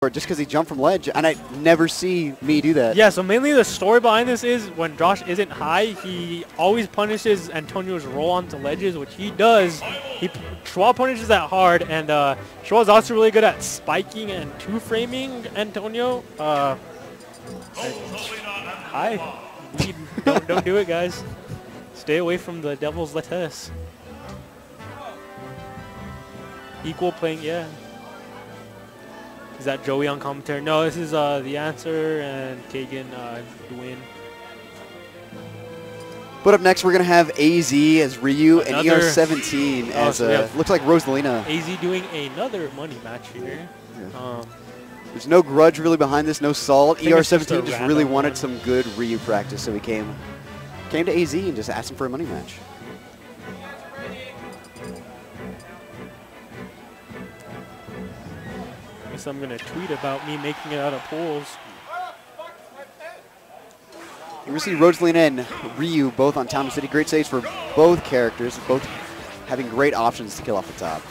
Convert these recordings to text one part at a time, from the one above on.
just because he jumped from ledge, and I never see me do that. Yeah, so mainly the story behind this is when Josh isn't high, he always punishes Antonio's roll onto ledges, which he does. Schwa punishes that hard, and Schwa's also really good at spiking and two-framing Antonio. Hi. Don't do it, guys. Stay away from the devil's lettuce. Equal playing, yeah. Is that Joey on commentary? No, this is The Answer and Kagan Dwayne. But up next, we're going to have AZ as Ryu and ER17 as looks like Rosalina. AZ doing another money match here. Yeah. There's no grudge really behind this, no salt. ER17 just really wanted some good Ryu practice, so he came to AZ and just asked him for a money match. Guess I'm gonna tweet about me making it out of pools. We see Rosalina and Ryu both on Town and City. Great saves for both characters, both having great options to kill off the top.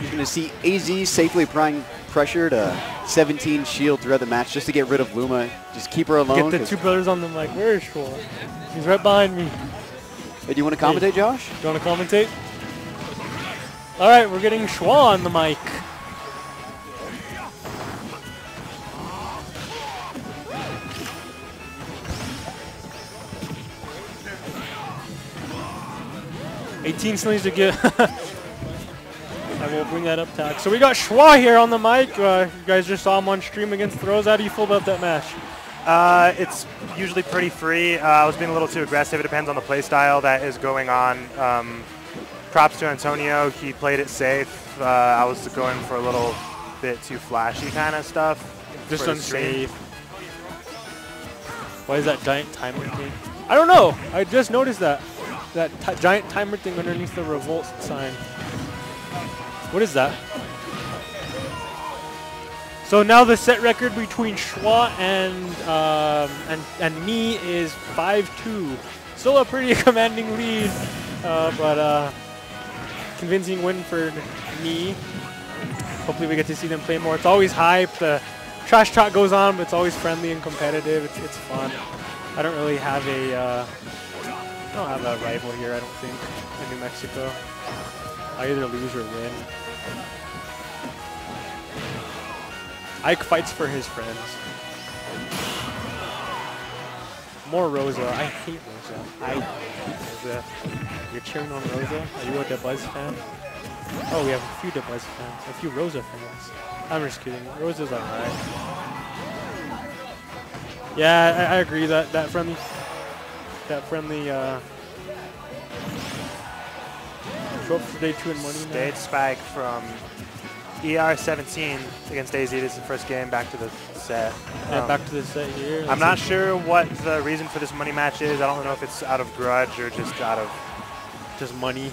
You're going to see AZ safely applying pressure to 17 shield throughout the match just to get rid of Luma. Just keep her alone. Get the two brothers on the mic. Where is Schwa? He's right behind me. Hey, do you want to commentate, Josh? Do you want to commentate? All right, we're getting Schwa on the mic. $18 still needs to get. I will bring that up, Tack. So we got Schwa here on the mic. You guys just saw him on stream against Throws. How do you feel about that match? It's usually pretty free. I was being a little too aggressive. It depends on the play style that is going on. Props to Antonio. He played it safe. I was going for a little bit too flashy kind of stuff. Just unsafe. Why is that giant timer thing? I don't know. I just noticed that. That giant timer thing underneath the Revolt sign. What is that? So now the set record between Schwa and me is 5-2. Still a pretty commanding lead, but convincing win for me. Hopefully we get to see them play more. It's always hype. The trash talk goes on, but it's always friendly and competitive. It's fun. I don't really have a rival here, I don't think, in New Mexico. I either lose or win. Ike fights for his friends. More Rosa. I hate Rosa. I hate Rosa. You're cheering on Rosa? Are you a DeBuzz fan? Oh, we have a few DeBuzz fans. A few Rosa fans. I'm just kidding. Rosa's alright. Yeah, I agree that friendly show up for day 2 in money. Stage spike from ER17 against AZ. This is the first game back to the set. Yeah, back to the set here. I'm not sure what the reason for this money match is. I don't know if it's out of grudge or just out of money.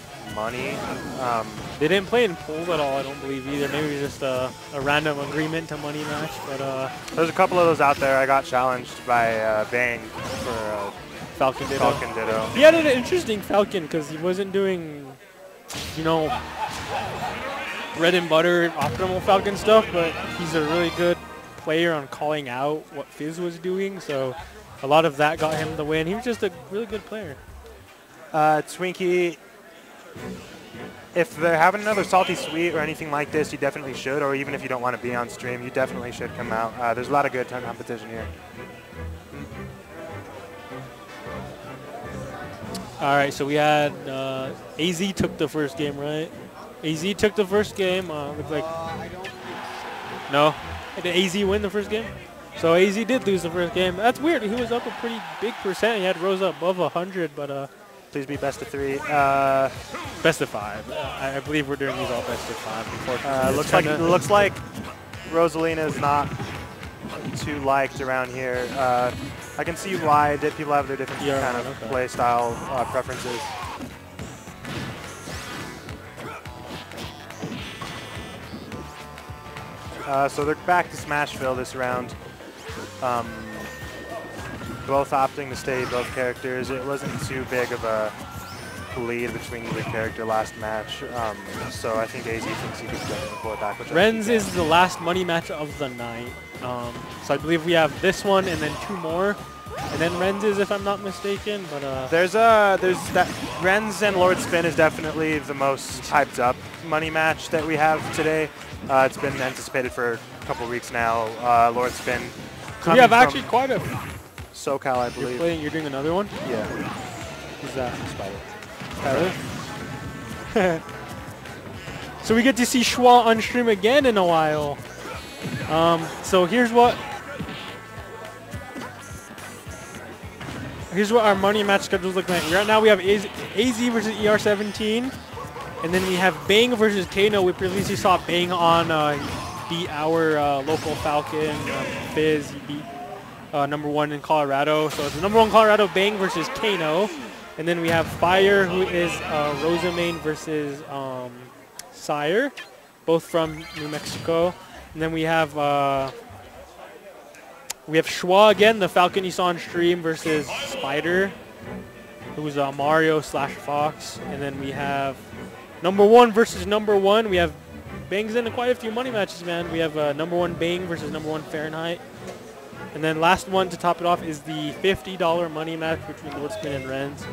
They didn't play in pools at all, I don't believe either. Maybe just a random agreement to money match. But there's a couple of those out there. I got challenged by Bang for Falcon Ditto. He had an interesting Falcon because he wasn't doing, you know, bread and butter optimal Falcon stuff, but he's a really good player on calling out what Fizz was doing, so a lot of that got him the win. He was just a really good player. Twinkie, if they're having another Salty Sweet or anything like this, you definitely should, or even if you don't want to be on stream, you definitely should come out. There's a lot of good competition here. All right, so we had AZ took the first game, right? AZ took the first game. Looked like no. Did AZ win the first game? So AZ did lose the first game. That's weird. He was up a pretty big percent. He had Rosa above 100, but please be best of 3. Best of 5. I believe we're doing these all best of 5. Looks like Rosalina is not too liked around here. I can see why people have their different kind of play style preferences. So they're back to Smashville this round. Both opting to stay both characters. It wasn't too big of a lead between either character last match. So I think AZ thinks he could pull it back. Renz is the last money match of the night. So I believe we have this one and then 2 more. And then Renz is, if I'm not mistaken. But there's that Renz and Lord Spin is definitely the most hyped up money match that we have today. It's been anticipated for a couple weeks now. Lord Spin. We have actually quite a SoCal, I believe. You're doing another one? Yeah. Who's that? Spider. So we get to see Schwa on stream again in a while. So here's what our money match schedules look like. Right now we have AZ versus ER17, and then we have Bang versus Kano. We previously saw Bang on beat our local Falcon, Fizz. He beat #1 in Colorado. So it's the #1 Colorado Bang versus Kano. And then we have Fire, who is Rosa main versus Sire, both from New Mexico. And then we have Schwa again, the Falcon you saw on stream, versus Spider, who's Mario/Fox. And then we have #1 versus #1. We have Bang's in quite a few money matches, man. We have #1 Bang versus #1 Fahrenheit. And then last one to top it off is the $50 money match between Lord Spin and Renz.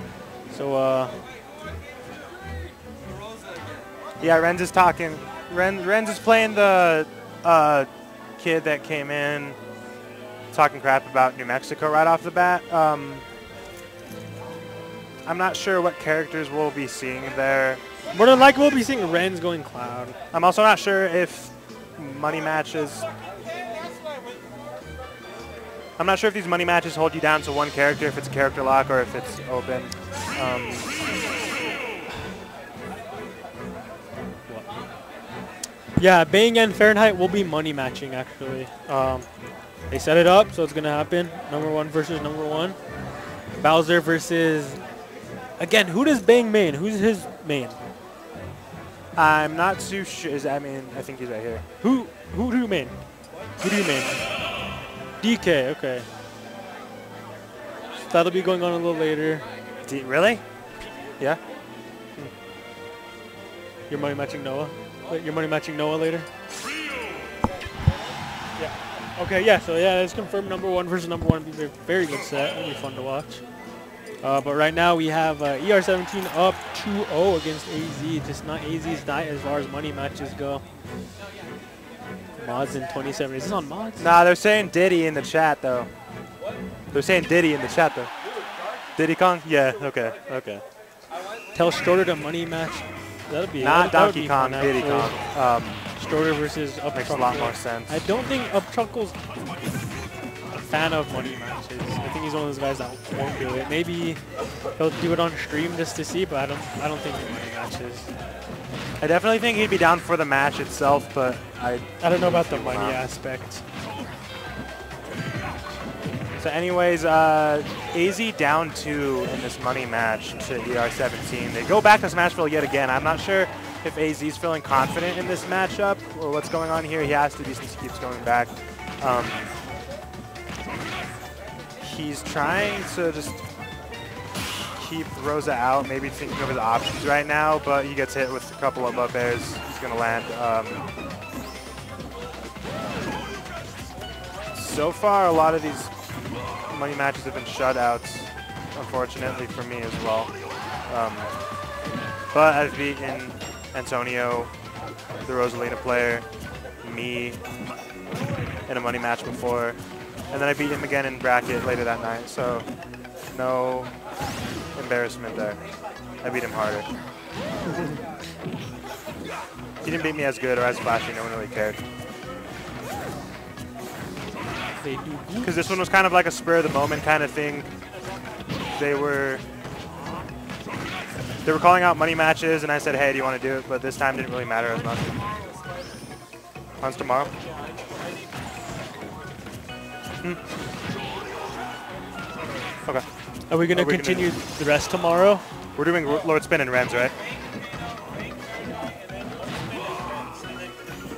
So yeah, Renz is talking. Renz is playing the kid that came in talking crap about New Mexico right off the bat. I'm not sure what characters we'll be seeing there. More than likely we'll be seeing Renz going Cloud. I'm also not sure if money matches... I'm not sure if these money matches hold you down to one character, if it's a character lock or if it's open. Yeah, Bang and Fahrenheit will be money matching, actually. They set it up, so it's going to happen. #1 versus #1. Bowser versus... Again, who does Bang main? Who's his main? I'm not too sure. I think he's right here. Who do you main? Who do you main? DK, okay. So that'll be going on a little later. Really? Yeah. You're money matching Noah? You're money matching Noah later? Yeah. Okay, yeah, so yeah, it's confirmed #1 versus #1. It'll be a very good set. It'll be fun to watch. But right now we have ER17 up 2-0 against AZ. Just not AZ's night as far as money matches go. Mods in 27. Is this on mods? Nah, they're saying Diddy in the chat, though. They're saying Diddy in the chat, though. Diddy Kong? Yeah, okay, okay. Tell Stroder to money match. That'll be... Not that Donkey Kong, fun, Diddy Kong. Stroder versus Up Makes a lot more sense. I don't think Upchuckle's a fan of money matches. I think he's one of those guys that won't do it. Maybe he'll do it on stream just to see, but I don't think he money matches. I definitely think he'd be down for the match itself, but I don't know about the money aspect. So anyways, AZ down 2 in this money match to ER17. They go back to Smashville yet again. I'm not sure if AZ's feeling confident in this matchup or what's going on here. He has to be since he keeps going back. He's trying to just keep Rosa out, maybe thinking of his options right now, but he gets hit with a couple of up airs. He's going to land. So far, a lot of these money matches have been shutouts, unfortunately for me as well. But I've beaten Antonio, the Rosalina player, me, in a money match before, and then I beat him again in bracket later that night, so no embarrassment there. I beat him harder. He didn't beat me as good or as flashy, no one really cared. Because this one was kind of like a spur of the moment kind of thing. They were calling out money matches, and I said, hey, do you want to do it? But this time didn't really matter as much. On's tomorrow. Okay. Are we going to continue the rest tomorrow? We're doing Lord Spin and Renz, right?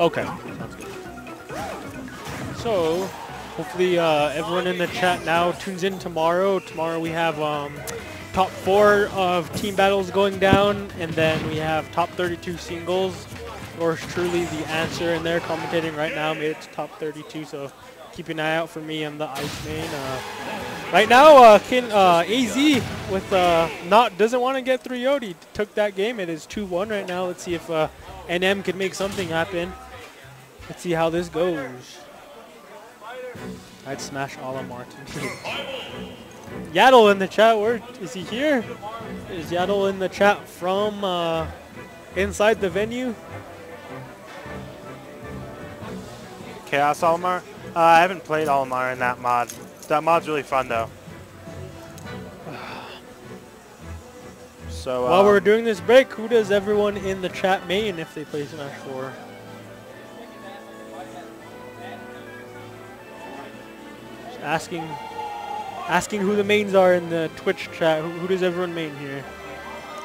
Okay. Sounds good. So, hopefully everyone in the chat now tunes in tomorrow. Tomorrow we have top 4 of team battles going down, and then we have top 32 singles. Yours truly, the answer, and they're commentating right now, made it to top 32, so keep an eye out for me and the Ice Main. Right now, AZ with doesn't want to get 3-0'd. He took that game. It is 2-1 right now. Let's see if NM can make something happen. Let's see how this goes. I'd smash Ala Martin. Yaddle in the chat. Where is he here? Is Yaddle in the chat from inside the venue? Chaos Olimar? I haven't played Olimar in that mod. That mod's really fun though. So while we're doing this break, who does everyone in the chat main if they play Smash 4? Just asking who the mains are in the Twitch chat. Who does everyone main here?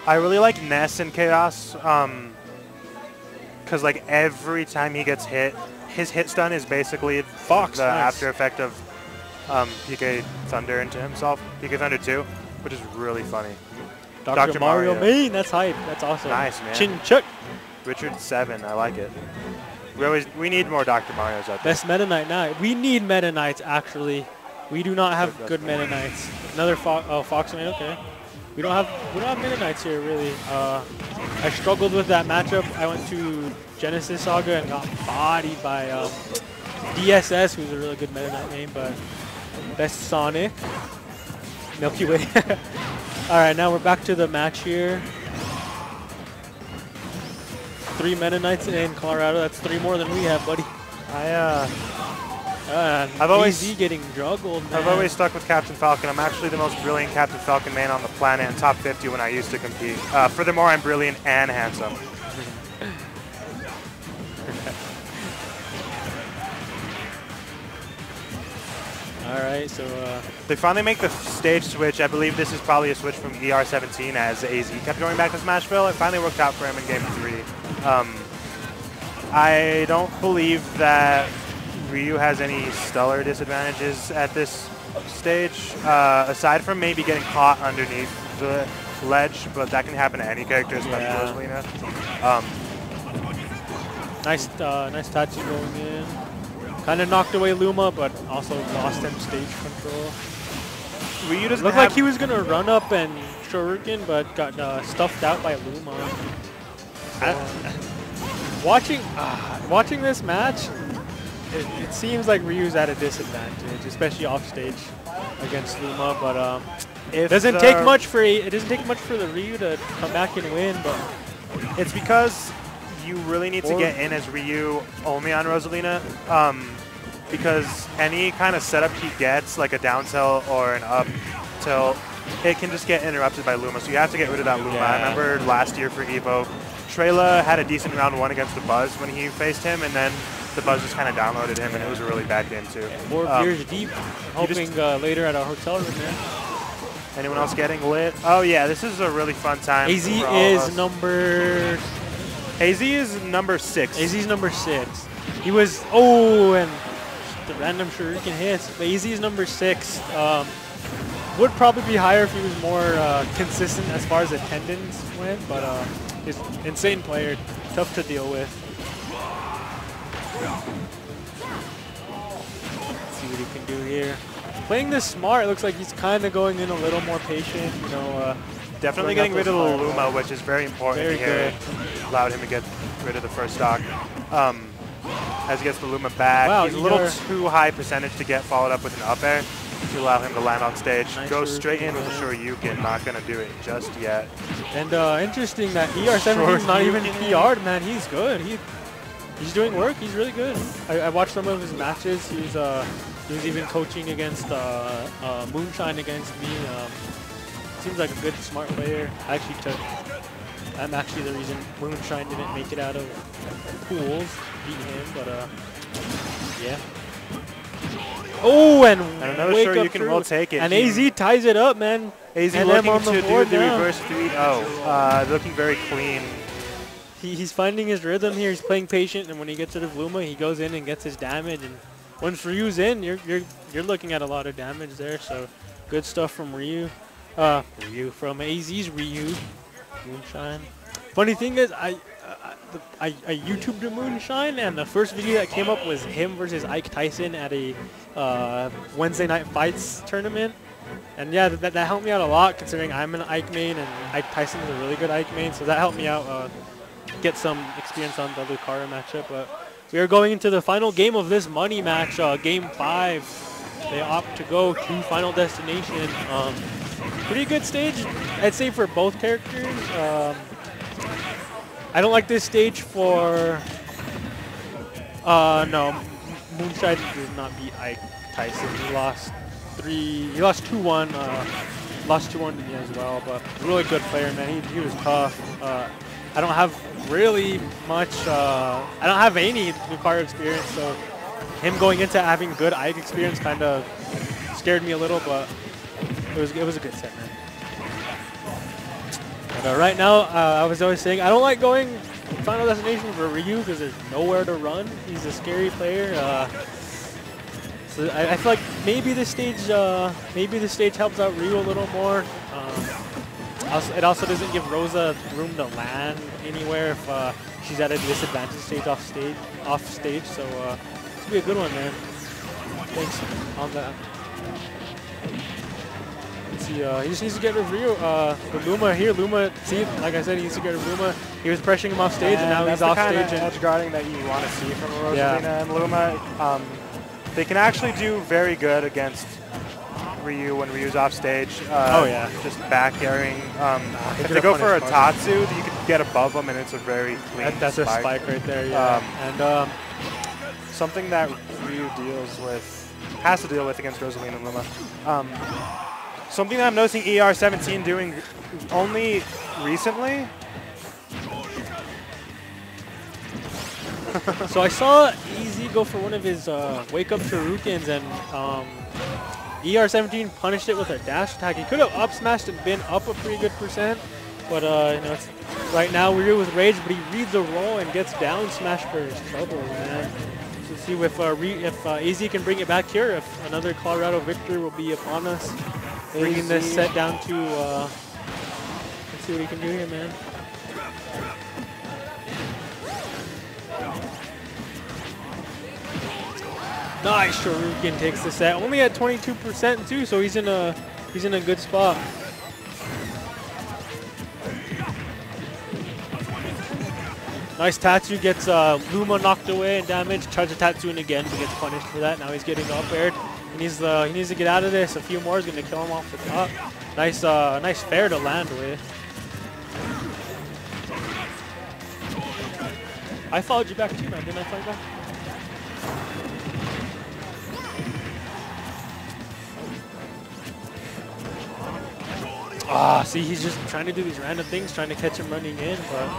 I really like Ness in Chaos, because like every time he gets hit, his hit stun is basically Fox, the nice. after effect of PK Thunder into himself, PK Thunder 2, which is really funny. Dr. Mario main, that's hype. That's awesome. Nice, man. Chin-Chuk. Richard 7, I like it. We need more Dr. Marios out there. Best Meta Knight now. We need Meta Knights, actually. We do not have good Meta Knights. Another Fox main, okay. We don't have Meta Knights here, really. I struggled with that matchup. I went to Genesis Saga and got bodied by DSS, who's a really good Meta Knight main, but best Sonic. Milky Way. Alright, now we're back to the match here. 3 Meta Knights in Colorado. That's 3 more than we have, buddy. I've always getting juggled, man. I've always stuck with Captain Falcon. I'm actually the most brilliant Captain Falcon man on the planet and top 50 when I used to compete. Furthermore, I'm brilliant and handsome. Alright, so they finally make the stage switch. I believe this is probably a switch from ER17 as AZ kept going back to Smashville. It finally worked out for him in Game 3. I don't believe that Ryu has any stellar disadvantages at this stage, aside from maybe getting caught underneath the ledge, but that can happen to any character, especially Rosalina. Nice Tachi going in. Kind of knocked away Luma, but also lost him stage control. Ryu doesn't looked like he was gonna run up and Shuriken, but got stuffed out by Luma. Watching this match, it seems like Ryu's at a disadvantage, especially off stage against Luma. But it doesn't take much for the Ryu to come back and win. But it's because you really need to get in as Ryu only on Rosalina, because any kind of setup he gets, like a down tilt or an up tilt, it can just get interrupted by Luma. So you have to get rid of that Luma. I remember last year for Evo, Trela had a decent round 1 against the Buzz when he faced him, and then the Buzz just kind of downloaded him, and it was a really bad game too. 4 beers deep. Hoping later at a hotel room there. Anyone else getting lit? Oh yeah, this is a really fun time. AZ is number 6. AZ's number 6. He was, and the random Shuriken hits. But AZ is number 6. Would probably be higher if he was more consistent as far as attendance went, but he's an insane player, tough to deal with. Let's see what he can do here. Playing this smart, it looks like he's kind of going in a little more patient, you know. Definitely getting rid of the Luma, which is very important here. Allowed him to get rid of the first stock. As he gets the Luma back, he's a little too high percentage to get followed up with an up air to allow him to land on stage. Goes straight in with a Shoryuken, not going to do it just yet. And interesting that ER17 is not even PR'd, man. He's good. He's doing work. He's really good. I watched some of his matches. He was even coaching against Moonshine against me. Seems like a good, smart player. I'm actually the reason Moonshine didn't make it out of pools, beat him, but yeah. Oh, and another Shoryuken will take it. And AZ ties it up, man. AZ looking to do the reverse 3-0. Looking very clean. He's finding his rhythm here. He's playing patient, and when he gets rid of Luma, he goes in and gets his damage, and once Ryu's in, you're looking at a lot of damage there. So good stuff from Ryu. From AZ's Ryu. Moonshine. Funny thing is, I YouTubed the Moonshine, and the first video that came up was him versus Ike Tyson at a Wednesday Night Fights tournament. And yeah, that helped me out a lot, considering I'm an Ike main and Ike Tyson's a really good Ike main, so that helped me out get some experience on the Lucario matchup. But we are going into the final game of this money match, Game 5. They opt to go to Final Destination. Pretty good stage, I'd say, for both characters. I don't like this stage for... no, Moonshine did not beat Ike Tyson. He lost 2-1. Lost 2-1 to me as well, but really good player, man. He was tough. I don't have really much... I don't have any Lucario experience, so him going into having good Ike experience kind of scared me a little, but it was a good set, man. But right now, I was always saying, I don't like going Final Destination for Ryu because there's nowhere to run. He's a scary player. So I feel like maybe this stage helps out Ryu a little more. It also doesn't give Rosa room to land anywhere if she's at a disadvantage stage off stage. So this will be a good one, man. Thanks on that. He just needs to get rid of Ryu. With Luma here, see, like I said, he needs to get rid of Luma. He was pressuring him off stage, and now he's off stage. That's the kind of edge guarding that you want to see from Rosalina and Luma. They can actually do very good against Ryu when Ryu's off stage. Just back airing. If they go for a Tatsu, you could get above them, and it's a very clean That's spike. a spike right there, yeah. Something that Ryu has to deal with against Rosalina and Luma. Something that I'm noticing ER17 doing only recently. So I saw EZ go for one of his wake up shurikens, and ER17 punished it with a dash attack. He could have up smashed and been up a pretty good percent, but it's right now Ryu with rage, but he reads a roll and gets down smash for his trouble, man. So see if AZ can bring it back here. If another Colorado victory will be upon us. Bringing this set down to, let's see what he can do here, man. Nice, Shoryuken takes the set. Only at 22% too, so he's in a good spot. Nice Tatsu, gets Luma knocked away and damaged. Tries to Tatsu in again, but gets punished for that. Now he's getting up aired. He needs to get out of this. A few more is going to kill him off the top. Nice fair to land with. I followed you back too, man. Didn't I follow you back? See, he's just trying to do these random things, trying to catch him running in, but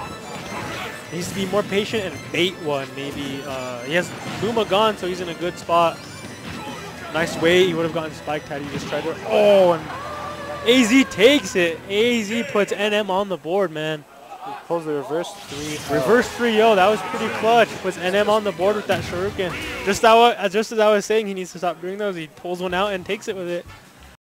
he needs to be more patient and bait one, maybe. He has Luma gone, so he's in a good spot. Nice way, he would have gotten spiked had he just tried to... Oh, and AZ takes it. AZ puts NM on the board, man. He pulls the reverse 3-0. Reverse 3-0, that was pretty clutch. Puts NM on the board with that shuriken. Just as I was saying, he needs to stop doing those. He pulls one out and takes it with it.